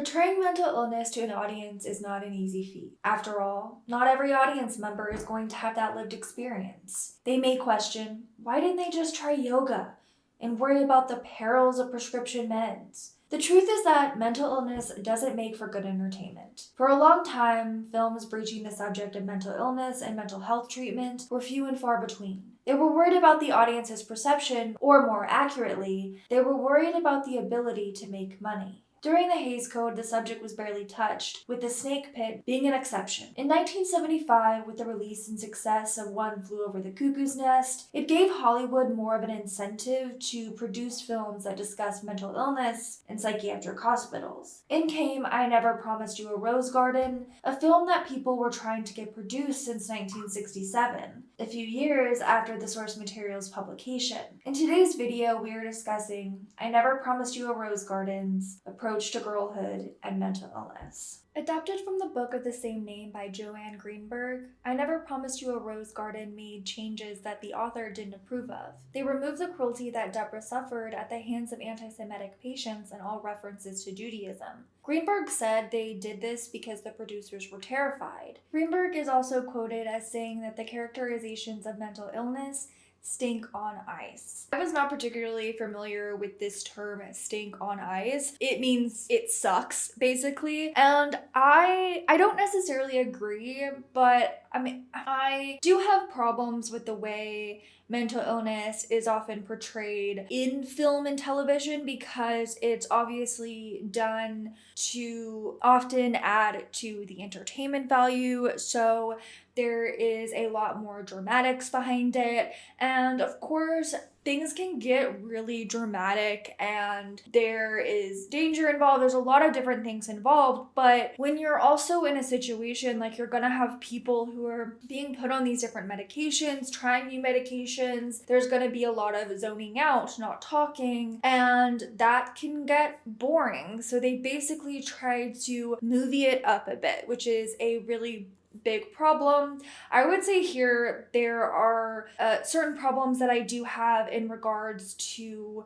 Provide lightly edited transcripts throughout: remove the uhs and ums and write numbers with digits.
Portraying mental illness to an audience is not an easy feat. After all, not every audience member is going to have that lived experience. They may question, why didn't they just try yoga and worry about the perils of prescription meds? The truth is that mental illness doesn't make for good entertainment. For a long time, films breaching the subject of mental illness and mental health treatment were few and far between. They were worried about the audience's perception, or more accurately, they were worried about the ability to make money. During the Hays Code, the subject was barely touched, with the snake pit being an exception. In 1975, with the release and success of One Flew Over the Cuckoo's Nest, it gave Hollywood more of an incentive to produce films that discussed mental illness and psychiatric hospitals. In came I Never Promised You a Rose Garden, a film that people were trying to get produced since 1967, a few years after the source material's publication. In today's video, we are discussing I Never Promised You a Rose Garden's approach to girlhood and mental illness. Adapted from the book of the same name by Joanne Greenberg, I Never Promised You a Rose Garden made changes that the author didn't approve of. They removed the cruelty that Deborah suffered at the hands of anti-Semitic patients and all references to Judaism. Greenberg said they did this because the producers were terrified. Greenberg is also quoted as saying that the characterizations of mental illness stink on ice. I was not particularly familiar with this term, stink on ice. It means it sucks, basically. And I don't necessarily agree, but I do have problems with the way mental illness is often portrayed in film and television because it's obviously done to often add to the entertainment value. So there is a lot more dramatics behind it. And of course, things can get really dramatic and there is danger involved. There's a lot of different things involved. But when you're also in a situation like you're gonna have people who are being put on these different medications, trying new medications, there's gonna be a lot of zoning out, not talking, and that can get boring. So they basically tried to movie it up a bit, which is a really big problem. I would say here there are certain problems that I do have in regards to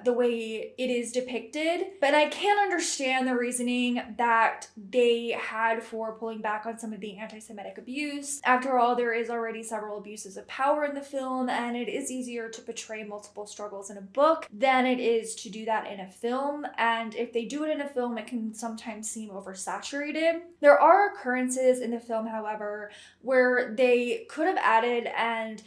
the way it is depicted, but I can understand the reasoning that they had for pulling back on some of the anti-Semitic abuse. After all, there is already several abuses of power in the film, and it is easier to portray multiple struggles in a book than it is to do that in a film, and if they do it in a film, it can sometimes seem oversaturated. There are occurrences in the film, however, where they could have added and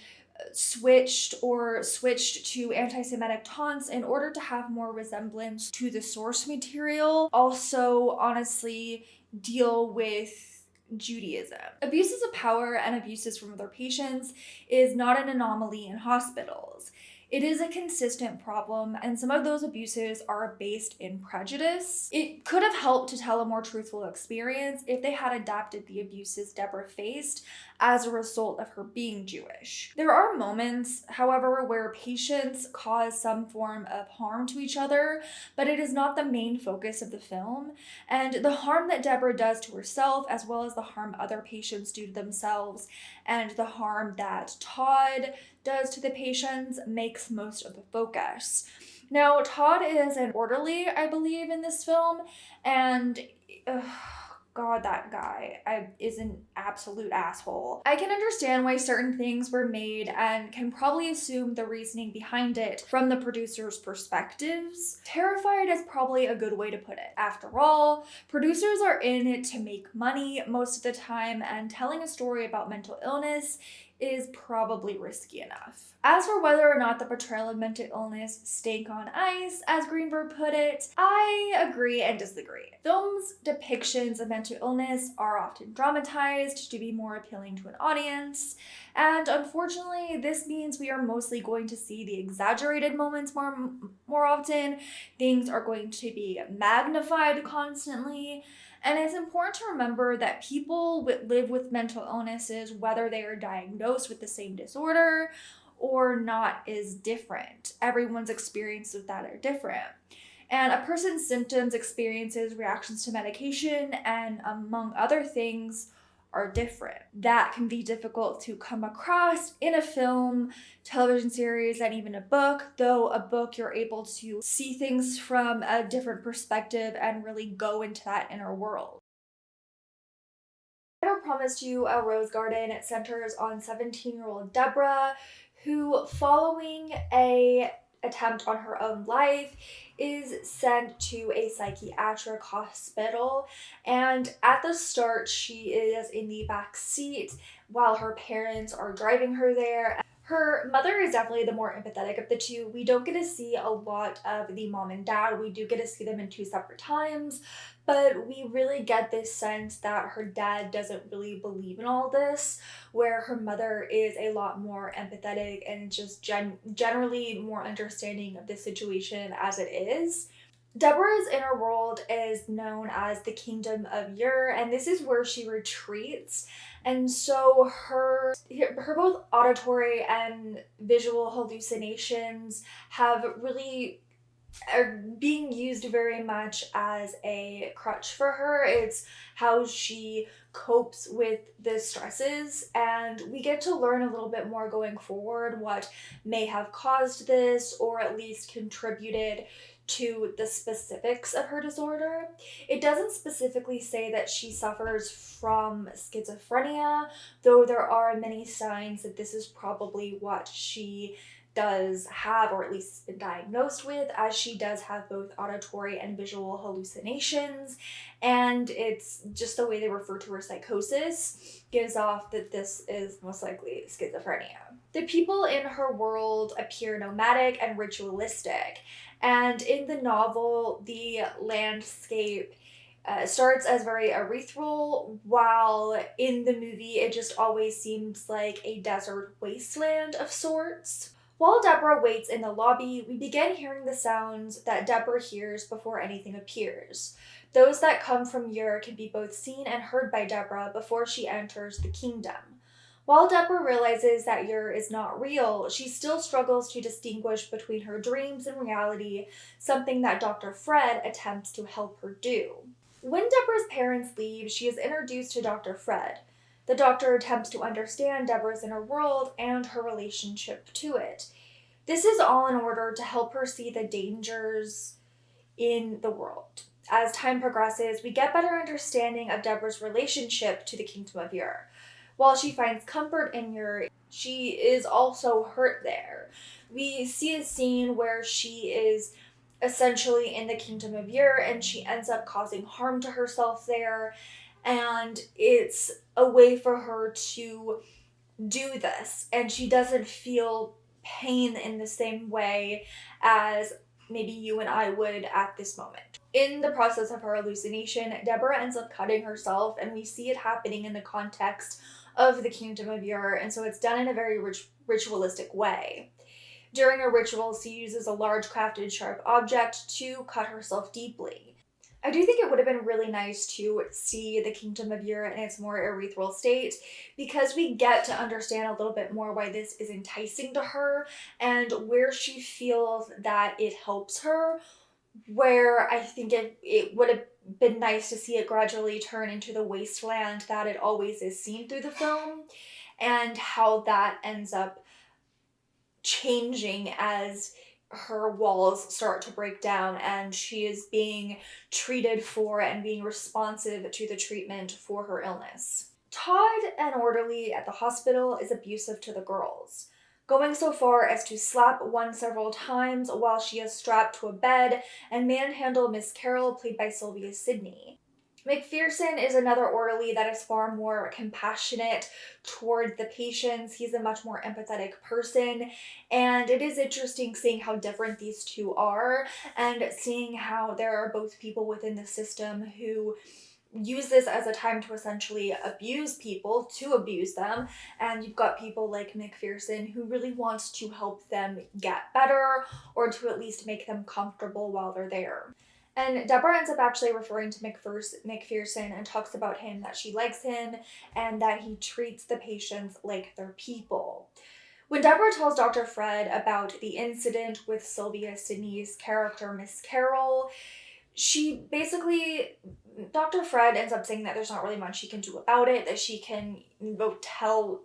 switched to anti-Semitic taunts in order to have more resemblance to the source material. Also, honestly, deal with Judaism. Abuses of power and abuses from other patients is not an anomaly in hospitals. It is a consistent problem, and some of those abuses are based in prejudice. It could have helped to tell a more truthful experience if they had adapted the abuses Deborah faced as a result of her being Jewish. There are moments, however, where patients cause some form of harm to each other, but it is not the main focus of the film, and the harm that Deborah does to herself, as well as the harm other patients do to themselves, and the harm that Todd does to the patients makes most of the focus. Now, Todd is an orderly, I believe, in this film, and God, that guy is an absolute asshole. I can understand why certain things were made and can probably assume the reasoning behind it from the producer's perspectives. Terrified is probably a good way to put it. After all, producers are in it to make money most of the time, and telling a story about mental illness is probably risky enough. As for whether or not the portrayal of mental illness stank on ice, as Greenberg put it, I agree and disagree. Films' depictions of mental illness are often dramatized to be more appealing to an audience, and unfortunately, this means we are mostly going to see the exaggerated moments more often. Things are going to be magnified constantly. And it's important to remember that people live with mental illnesses, whether they are diagnosed with the same disorder or not, is different. Everyone's experiences with that are different. And a person's symptoms, experiences, reactions to medication, and among other things, are different. That can be difficult to come across in a film, television series, and even a book, though a book you're able to see things from a different perspective and really go into that inner world. I Promised You a Rose Garden centers on 17-year-old Deborah, who, following a attempt on her own life, is sent to a psychiatric hospital. And at the start, she is in the back seat while her parents are driving her there. Her mother is definitely the more empathetic of the two. We don't get to see a lot of the mom and dad. We do get to see them in two separate times, but we really get this sense that her dad doesn't really believe in all this, where her mother is a lot more empathetic and just generally more understanding of the situation as it is. Deborah's inner world is known as the Kingdom of Ur, and this is where she retreats. And so her both auditory and visual hallucinations have really are being used very much as a crutch for her. It's how she copes with the stresses, and we get to learn a little bit more going forward what may have caused this, or at least contributed to the specifics of her disorder. It doesn't specifically say that she suffers from schizophrenia, though there are many signs that this is probably what she does have, or at least has been diagnosed with, as she does have both auditory and visual hallucinations. And it's just the way they refer to her psychosis gives off that this is most likely schizophrenia. The people in her world appear nomadic and ritualistic, and in the novel, the landscape starts as very ethereal, while in the movie it just always seems like a desert wasteland of sorts. While Deborah waits in the lobby, we begin hearing the sounds that Deborah hears before anything appears. Those that come from Ur can be both seen and heard by Deborah before she enters the kingdom. While Deborah realizes that Ur is not real, she still struggles to distinguish between her dreams and reality, something that Dr. Fred attempts to help her do. When Deborah's parents leave, she is introduced to Dr. Fred. The doctor attempts to understand Deborah's inner world and her relationship to it. This is all in order to help her see the dangers in the world. As time progresses, we get better understanding of Deborah's relationship to the Kingdom of Ur. While she finds comfort in Ur, she is also hurt there. We see a scene where she is essentially in the Kingdom of Ur and she ends up causing harm to herself there, and it's a way for her to do this, and she doesn't feel pain in the same way as maybe you and I would at this moment. In the process of her hallucination, Deborah ends up cutting herself, and we see it happening in the context of the Kingdom of Ur, and so it's done in a very ritualistic way. During a ritual, she uses a large crafted sharp object to cut herself deeply. I do think it would have been really nice to see the Kingdom of Ur in its more ethereal state, because we get to understand a little bit more why this is enticing to her and where she feels that it helps her, where I think it would have been nice to see it gradually turn into the wasteland that it always is seen through the film, and how that ends up changing as her walls start to break down and she is being treated for and being responsive to the treatment for her illness. Todd, an orderly at the hospital, is abusive to the girls, going so far as to slap one several times while she is strapped to a bed and manhandle Miss Carroll, played by Sylvia Sidney. McPherson is another orderly that is far more compassionate toward the patients. He's a much more empathetic person, and it is interesting seeing how different these two are and seeing how there are both people within the system who use this as a time to essentially abuse people, to abuse them, and you've got people like McPherson who really wants to help them get better, or to at least make them comfortable while they're there. And Deborah ends up actually referring to McPherson and talks about him, that she likes him and that he treats the patients like they're people. When Deborah tells Dr. Fred about the incident with Sylvia Sidney's character, Miss Carroll, she basically, Dr. Fred ends up saying that there's not really much she can do about it, that she can tell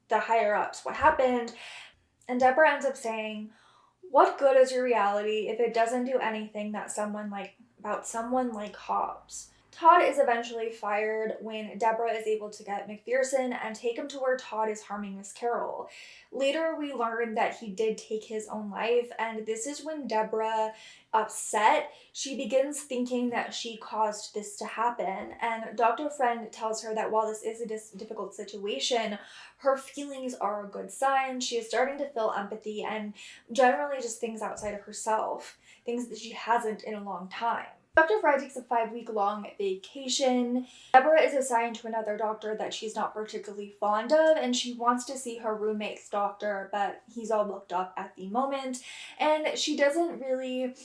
the higher-ups what happened. And Deborah ends up saying, what good is your reality if it doesn't do anything about someone like Hobbs? Todd is eventually fired when Deborah is able to get McPherson and take him to where Todd is harming Miss Carroll. Later, we learn that he did take his own life, and this is when Deborah, upset, she begins thinking that she caused this to happen. And Dr. Friend tells her that while this is a difficult situation, her feelings are a good sign. She is starting to feel empathy and generally just things outside of herself, things that she hasn't in a long time. Dr. Fry takes a 5-week-long vacation. Deborah is assigned to another doctor that she's not particularly fond of, and she wants to see her roommate's doctor, but he's all booked up at the moment, and she doesn't really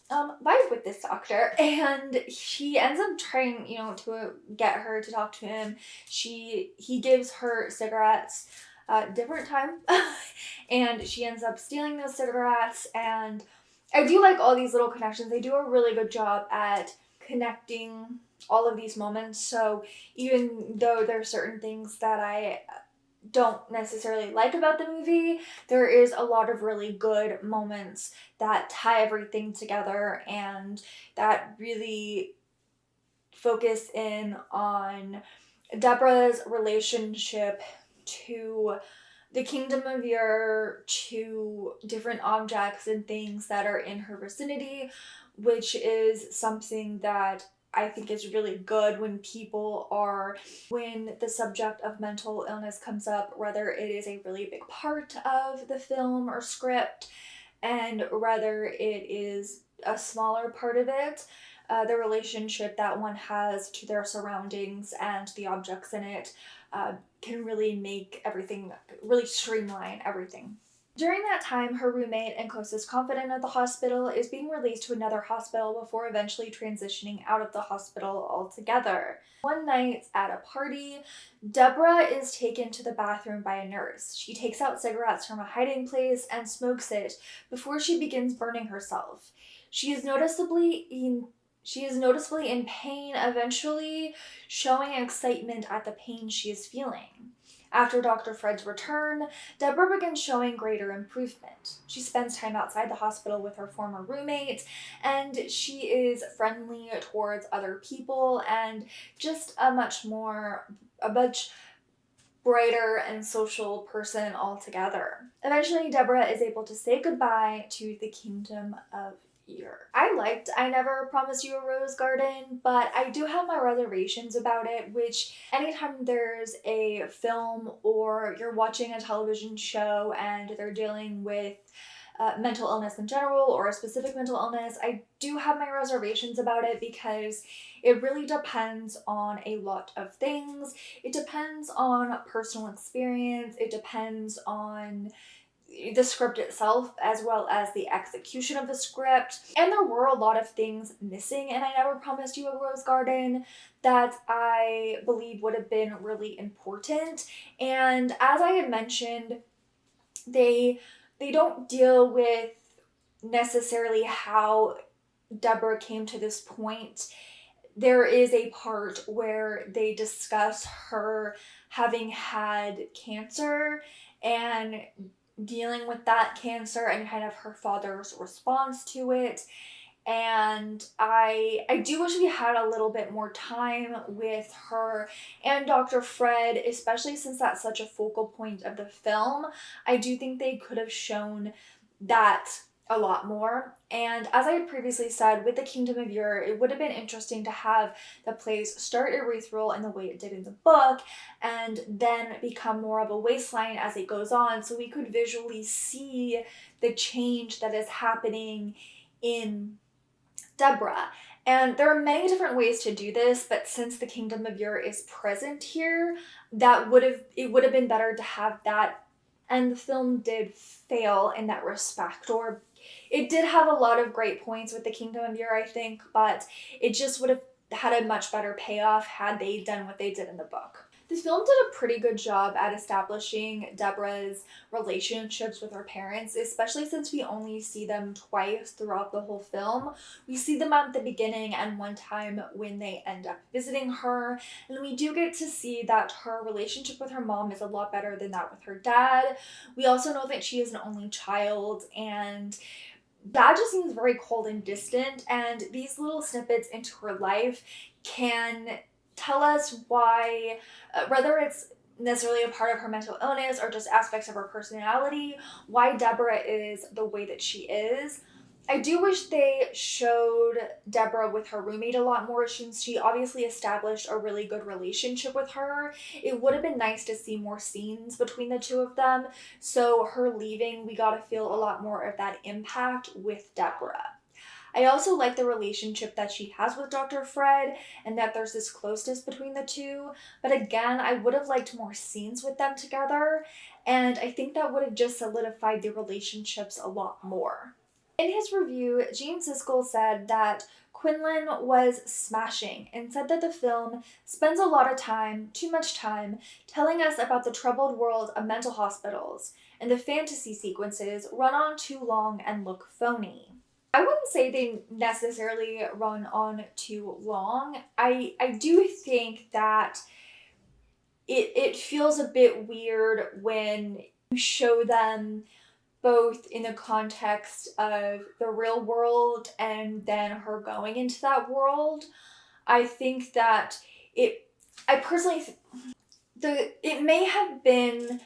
vibe with this doctor, and she ends up trying, to get her to talk to him. He gives her cigarettes different time, and she ends up stealing those cigarettes, and I do like all these little connections. They do a really good job at connecting all of these moments. So even though there are certain things that I don't necessarily like about the movie, there is a lot of really good moments that tie everything together and that really focus in on Deborah's relationship to the Kingdom of Ur, to different objects and things that are in her vicinity, which is something that I think is really good when the subject of mental illness comes up, whether it is a really big part of the film or script, and whether it is a smaller part of it, the relationship that one has to their surroundings and the objects in it can really make everything, really streamline everything. During that time, her roommate and closest confidant at the hospital is being released to another hospital before eventually transitioning out of the hospital altogether. One night at a party, Deborah is taken to the bathroom by a nurse. She takes out cigarettes from a hiding place and smokes it before she begins burning herself. She is noticeably in pain, eventually showing excitement at the pain she is feeling. After Dr. Fred's return, Deborah begins showing greater improvement. She spends time outside the hospital with her former roommate, and she is friendly towards other people and just a much brighter and social person altogether. Eventually, Deborah is able to say goodbye to the Kingdom of Ur. I Never Promised You a Rose Garden, but I do have my reservations about it, which anytime there's a film or you're watching a television show and they're dealing with mental illness in general or a specific mental illness, I do have my reservations about it because it really depends on a lot of things. It depends on personal experience. It depends on the script itself as well as the execution of the script. And there were a lot of things missing in I Never Promised You a Rose Garden that I believe would have been really important. And as I had mentioned, they don't deal with necessarily how Deborah came to this point. There is a part where they discuss her having had cancer and dealing with that cancer and kind of her father's response to it. And I do wish we had a little bit more time with her and Dr. Fred, especially since that's such a focal point of the film. I do think they could have shown that a lot more. And as I had previously said, with the Kingdom of Ur, it would have been interesting to have the place start ethereal in the way it did in the book and then become more of a wasteland as it goes on, so we could visually see the change that is happening in Deborah. And there are many different ways to do this, but since the Kingdom of Ur is present here, it would have been better to have that. And the film did fail in that respect, or it did have a lot of great points with the Kingdom of Ur, I think, but it just would have had a much better payoff had they done what they did in the book. This film did a pretty good job at establishing Deborah's relationships with her parents, especially since we only see them twice throughout the whole film. We see them at the beginning and one time when they end up visiting her, and we do get to see that her relationship with her mom is a lot better than that with her dad. We also know that she is an only child, and dad just seems very cold and distant, and these little snippets into her life can tell us why, whether it's necessarily a part of her mental illness or just aspects of her personality, why Deborah is the way that she is. I do wish they showed Deborah with her roommate a lot more, since she obviously established a really good relationship with her. It would have been nice to see more scenes between the two of them, so her leaving, we got to feel a lot more of that impact with Deborah. I also like the relationship that she has with Dr. Fred and that there's this closeness between the two, but again, I would have liked more scenes with them together, and I think that would have just solidified the relationships a lot more. In his review, Gene Siskel said that Quinlan was smashing and said that the film spends a lot of time, too much time, telling us about the troubled world of mental hospitals, and the fantasy sequences run on too long and look phony. I wouldn't say they necessarily run on too long. I do think that it feels a bit weird when you show them both in the context of the real world and then her going into that world. I think that it, I personally, it may have been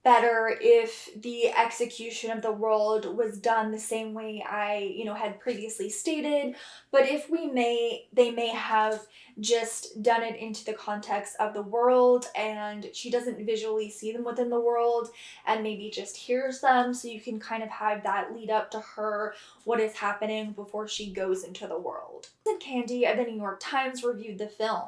better if the execution of the world was done the same way I, had previously stated, but they may have just done it into the context of the world, and she doesn't visually see them within the world and maybe just hears them, so you can kind of have that lead up to her, what is happening before she goes into the world. Candy of the New York Times reviewed the film.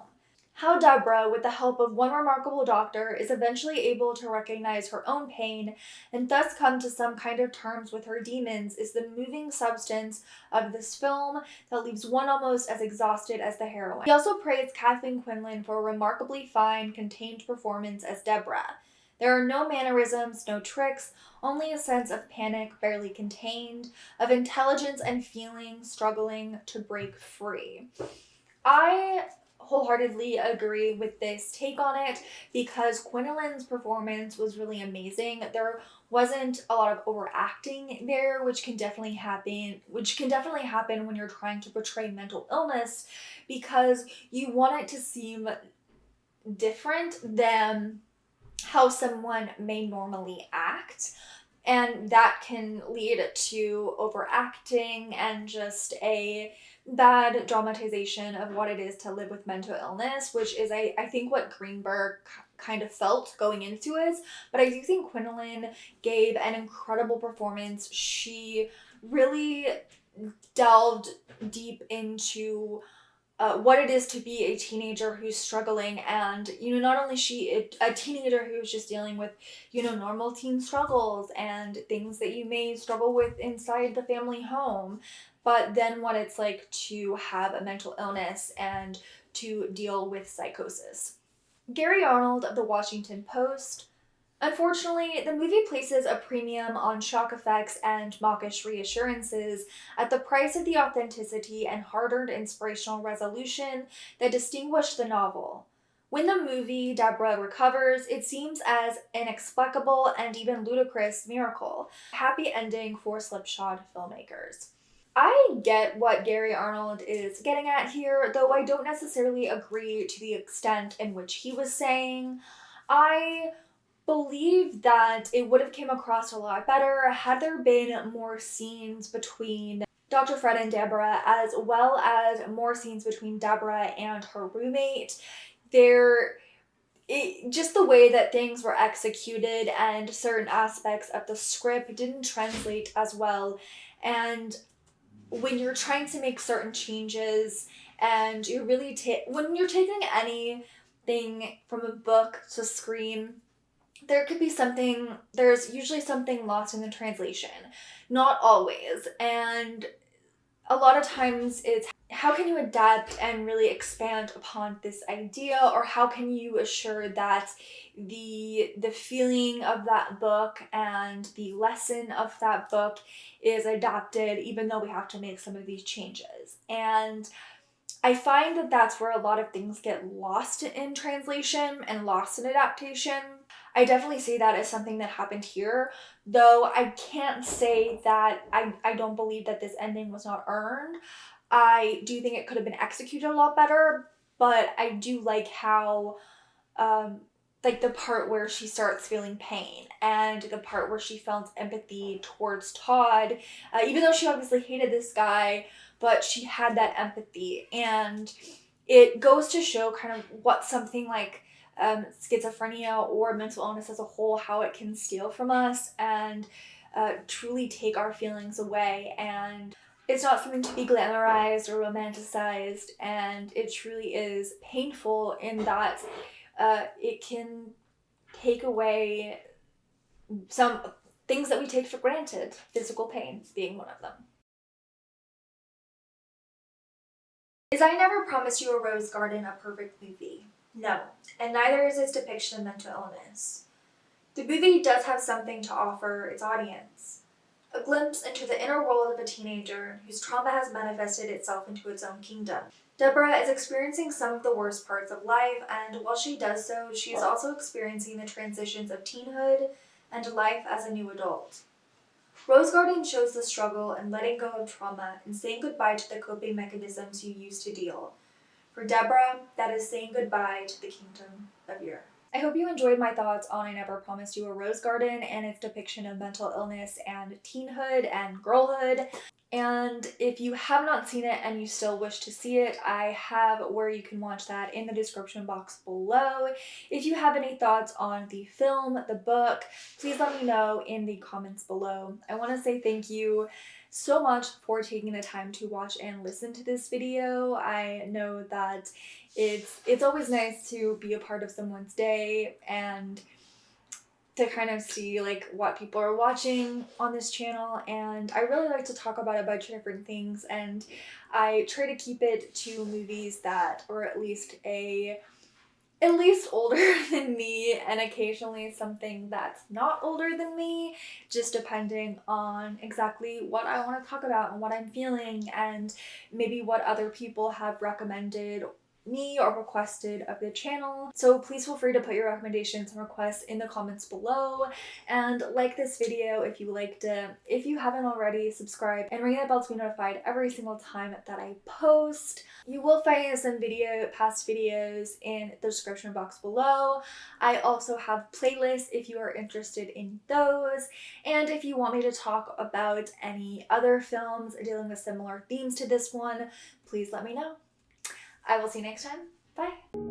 How Deborah, with the help of one remarkable doctor, is eventually able to recognize her own pain and thus come to some kind of terms with her demons is the moving substance of this film that leaves one almost as exhausted as the heroine. He also praised Kathleen Quinlan for a remarkably fine, contained performance as Deborah. There are no mannerisms, no tricks, only a sense of panic barely contained, of intelligence and feeling struggling to break free. I wholeheartedly agree with this take on it because Quinlan's performance was really amazing. There wasn't a lot of overacting there, which can definitely happen when you're trying to portray mental illness, because you want it to seem different than how someone may normally act. And that can lead to overacting and just a bad dramatization of what it is to live with mental illness, which is, I think, what Greenberg kind of felt going into it. But I do think Quinlan gave an incredible performance. She really delved deep into what it is to be a teenager who's struggling, and not only a teenager who's just dealing with normal teen struggles and things that you may struggle with inside the family home, but then what it's like to have a mental illness and to deal with psychosis. Gary Arnold of the Washington Post. Unfortunately, the movie places a premium on shock effects and mawkish reassurances at the price of the authenticity and hard-earned inspirational resolution that distinguished the novel. When the movie Deborah recovers, it seems as inexplicable and even ludicrous miracle. Happy ending for slipshod filmmakers. I get what Gary Arnold is getting at here, though I don't necessarily agree to the extent in which he was saying. I believe that it would have came across a lot better had there been more scenes between Dr. Fred and Deborah, as well as more scenes between Deborah and her roommate. Just the way that things were executed and certain aspects of the script didn't translate as well. And when you're trying to make certain changes and you're really when you're taking anything from a book to screen, there's usually something lost in the translation. Not always. And a lot of times it's how can you adapt and really expand upon this idea, or how can you assure that the feeling of that book and the lesson of that book is adapted, even though we have to make some of these changes? And I find that that's where a lot of things get lost in translation and lost in adaptation. I definitely see that as something that happened here, though I can't say that I don't believe that this ending was not earned. I do think it could have been executed a lot better, but I do like how, like the part where she starts feeling pain and the part where she felt empathy towards Todd, even though she obviously hated this guy, but she had that empathy. And it goes to show kind of what something like schizophrenia or mental illness as a whole, how it can steal from us and truly take our feelings away. And it's not something to be glamorized or romanticized, and it truly is painful in that it can take away some things that we take for granted, physical pain being one of them. Is I Never Promised You a Rose Garden a perfect movie? No, and neither is its depiction of mental illness. The movie does have something to offer its audience. A glimpse into the inner world of a teenager whose trauma has manifested itself into its own kingdom. Deborah is experiencing some of the worst parts of life, and while she does so, she is also experiencing the transitions of teenhood and life as a new adult. Rose Garden shows the struggle in letting go of trauma and saying goodbye to the coping mechanisms you used to deal. For Deborah, that is saying goodbye to the kingdom of Europe. I hope you enjoyed my thoughts on I Never Promised You a Rose Garden and its depiction of mental illness and teenhood and girlhood. And if you have not seen it and you still wish to see it, I have where you can watch that in the description box below. If you have any thoughts on the film, the book, please let me know in the comments below. I want to say thank you so much for taking the time to watch and listen to this video. I know that it's always nice to be a part of someone's day and to kind of see like what people are watching on this channel, and I really like to talk about a bunch of different things, and I try to keep it to movies that are at least older than me, and occasionally something that's not older than me, just depending on exactly what I want to talk about and what I'm feeling, and maybe what other people have recommended me or requested of the channel. So please feel free to put your recommendations and requests in the comments below, and like this video if you liked it. If you haven't already, subscribe and ring that bell to be notified every single time that I post. You will find some past videos in the description box below. I also have playlists if you are interested in those, and if you want me to talk about any other films dealing with similar themes to this one, please let me know. I will see you next time. Bye!